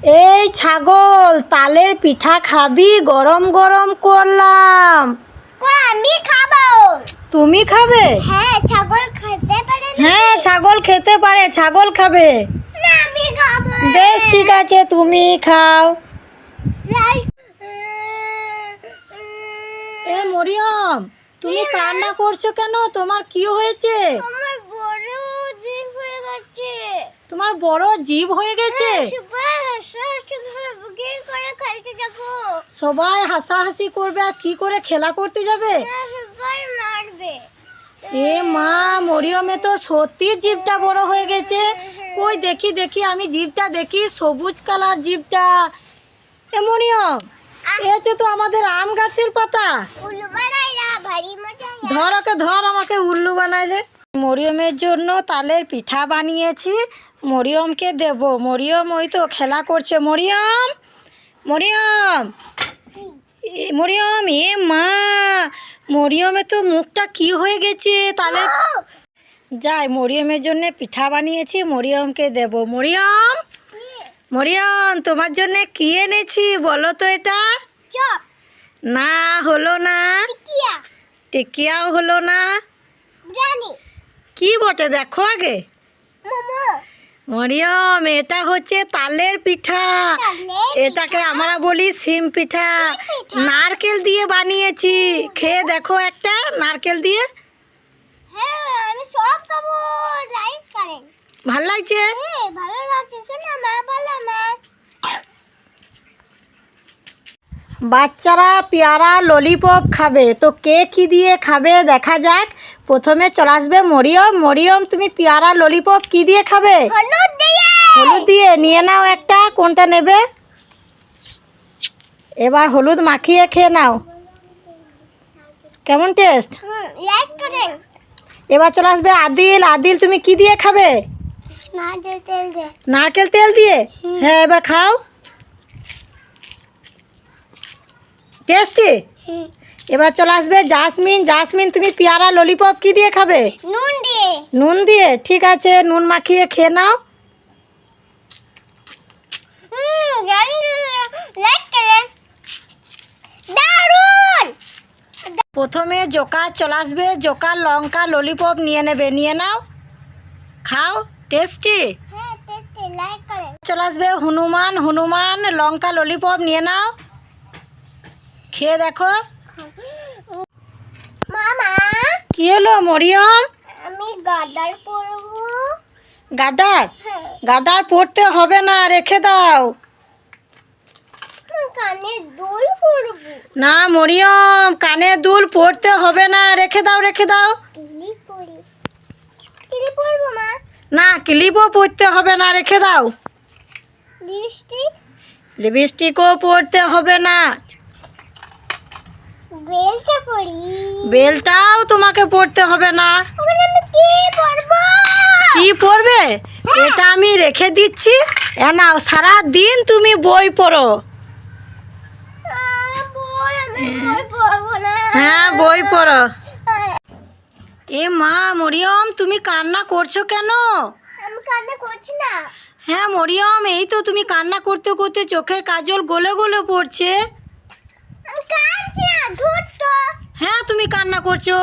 এই ছাগল, তালের পিঠা খাবি? গরম গরম করলাম। আমি খাবো। তুমি খাবে? হ্যাঁ, ছাগল খেতে পারে না? হ্যাঁ, ছাগল খেতে পারে, ছাগল খাবে। না, আমি খাবো। বেশ, ঠিক আছে, তুমি খাও। এ মরিয়ম, তুমি কান্না করছো কেন? তোমার কি হয়েছে? আমার বড় জিভ হয়ে গেছে। তোমার বড় জিভ হয়ে গেছে? সবাই হাসাহাসি করে খেলতে যাবো। সবাই হাসাহাসি করবে আর কি করে খেলা করতে যাবে? সবাই মারবে। এ মা, মরিয়মে তো সত্যি জিভটা বড় হয়ে গেছে। কই দেখি দেখি, আমি জিভটা দেখি, সবুজ কালার জিভটা। এ মরিয়ম, এটা তো আমাদের আম গাছের পাতা। উল্লু বানাইলা, ভারী মজা। ধর ওকে, ধর, আমাকে উল্লু বানাইলে। মরিয়মের জন্য তালের পিঠা বানিয়েছি, মরিয়মকে দেব। মরিয়ম ওই তো খেলা করছে। মরিয়ম, মরিয়ম, মরিয়ম, এ মা, মরিয়মে তো মুখটা কি হয়ে গেছে তালের। যাই, মরিয়মের জন্য পিঠা বানিয়েছি, মরিয়মকে দেব। মরিয়ম, মরিয়ম, তোমার জন্য কি এনেছি বলো তো? এটা চপ। না, হলো না। টিকিয়া। টিকিয়াও হলো না। বিরিয়ানি। কি বটে দেখো আগে। মোমো। মরিয়ম, এটা হচ্ছে তালের পিঠা। এটাকে আমরা বলি সিম পিঠা। নারকেল দিয়ে বানিয়েছি, খেয়ে দেখো একটা, নারকেল দিয়ে। হ্যাঁ, আমি সব খাবো। লাইক করেন। ভাল লাগছে? হ্যাঁ, ভালো লাগছে। শোনো, মা বলো না। বাচ্চারা পেয়ারা ললিপপ খাবে, তো কে কি দিয়ে খাবে দেখা যাক। প্রথমে চলে আসবে মরিয়ম। মরিয়ম, তুমি পেয়ারা ললিপপ কি দিয়ে খাবে? হলুদ দিয়ে। হলুদ দিয়ে নিয়ে নাও একটা, কোনটা নেবে? এবার হলুদ মাখিয়ে খেয়ে নাও। কেমন টেস্ট? লাইক করেন। এবার চলে আসবে আদিল। আদিল, তুমি কি দিয়ে খাবে? নারকেল তেল দিয়ে। নারকেল তেল দিয়ে? হ্যাঁ, এবার খাও। টেস্টি? এবার চলে আসবে জাসমিন। জাসমিন, তুমি পেয়ারা ললিপপ কি দিয়ে খাবে? নুন দিয়ে। নুন দিয়ে? ঠিক আছে, নুন মাখিয়ে খেয়ে নাও। লাইক করেন। দারুন। প্রথমে জোকার চলে আসবে। জোকার লঙ্কা ললিপপ নিয়ে নেবে, নিয়ে নাও, খাও। টেস্টি? হ্যাঁ, টেস্টি। লাইক করেন। চলে আসবে হনুমান। হনুমান, লঙ্কা ললিপপ নিয়ে নাও, খেয়ে দেখো। মামা, কি হলো মরিয়ম? আমি গাদার পরবো। গাদার? হ্যাঁ। গাদার পড়তে হবে না, রেখে দাও। কানে দুল পরবো। না মরিয়ম, কানে দুল পড়তে হবে না, রেখে দাও, রেখে দাও। ক্লিপ পরি। ক্লিপ পরবো মা। না, ক্লিপও পরতে হবে না, রেখে দাও। লিপস্টিক। লিপস্টিকও পরতে হবে না। বেলটা পরি। বেলটাও তোমাকে পরতে হবে না। ওখানে আমি কি পরবো? কি পরবে? এটা আমি রেখে দিচ্ছি, এ নাও, সারা দিন তুমি বই পড়ো। বই, আমি বই পরবো না। হ্যাঁ, বই পড়ো। এ মা, মরিয়ম, তুমি কান্না করছো কেন? আমি কান্না করছি না। হ্যাঁ মরিয়ম, এই তো তুমি কান্না করতে করতে চোখের কাজল গলে গলে পড়ছে। আমি কাঁদছি না, ধুর তো। হ্যাঁ, তুমি কান্না করছো।